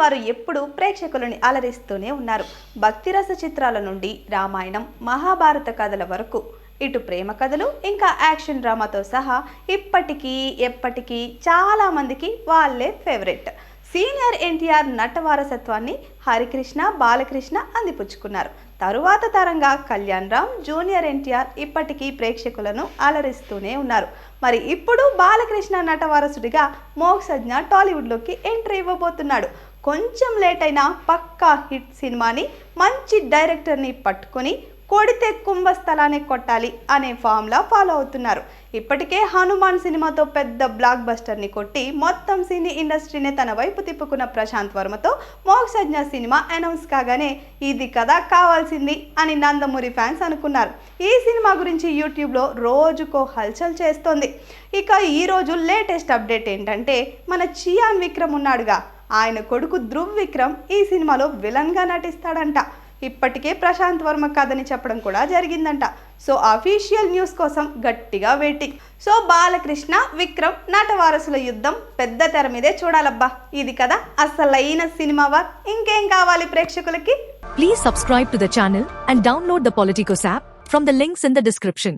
వారు ఎప్పుడూ ప్రేక్షకులని అలరిస్తూనే ఉన్నారు. భక్తిరస చిత్రాల నుండి రామాయణం, మహాభారత కథల వరకు ఇటు ప్రేమ కథలు ఇంకా యాక్షన్ డ్రామాతో సహా ఇప్పటికీ ఎప్పటికీ చాలా మందికి వాళ్ళే ఫేవరెట్. సీనియర్ ఎన్టీఆర్ నట వారసత్వాన్ని హరికృష్ణ, బాలకృష్ణ అందిపుచ్చుకున్నారు. తరువాత తరంగా కళ్యాణ్ రామ్, జూనియర్ ఎన్టీఆర్ ఇప్పటికీ ప్రేక్షకులను అలరిస్తూనే ఉన్నారు. మరి ఇప్పుడు బాలకృష్ణ నట వారసుడిగా మోక్షజ్ఞ టాలీవుడ్లోకి ఎంట్రీ ఇవ్వబోతున్నాడు. కొంచెం లేట్ అయినా పక్కా హిట్ సినిమాని మంచి డైరెక్టర్ని పట్టుకొని కొడితే కుంభస్థలాన్ని కొట్టాలి అనే ఫామ్లా ఫాలో అవుతున్నారు. ఇప్పటికే హనుమాన్ సినిమాతో పెద్ద బ్లాక్ బస్టర్ని కొట్టి మొత్తం సినీ ఇండస్ట్రీనే తన వైపు తిప్పుకున్న ప్రశాంత్ వర్మతో మోక్షజ్ఞ సినిమా అనౌన్స్ కాగానే ఇది కదా కావాల్సింది అని నందమూరి ఫ్యాన్స్ అనుకున్నారు. ఈ సినిమా గురించి యూట్యూబ్లో రోజుకో హల్చల్ చేస్తోంది. ఇక ఈరోజు లేటెస్ట్ అప్డేట్ ఏంటంటే, మన చియాన్ విక్రమ్ ఉన్నాడుగా, ఆయన కొడుకు ధ్రువ్ విక్రమ్ ఈ సినిమాలో విలన్గా నటిస్తాడంట. ఇప్పటికే ప్రశాంత్ వర్మ కథని చెప్పడం కూడా జరిగిందంట. సో అఫీషియల్ న్యూస్ కోసం గట్టిగా వెయిటింగ్. సో బాలకృష్ణ, విక్రమ్ నట వారసుల యుద్ధం పెద్ద తెర మీదే చూడాలబ్బా. ఇది కదా అసలైన సినిమా వార్. ఇంకేం కావాలి ప్రేక్షకులకి? Please subscribe to the channel and download the Politicos app from the links in the description.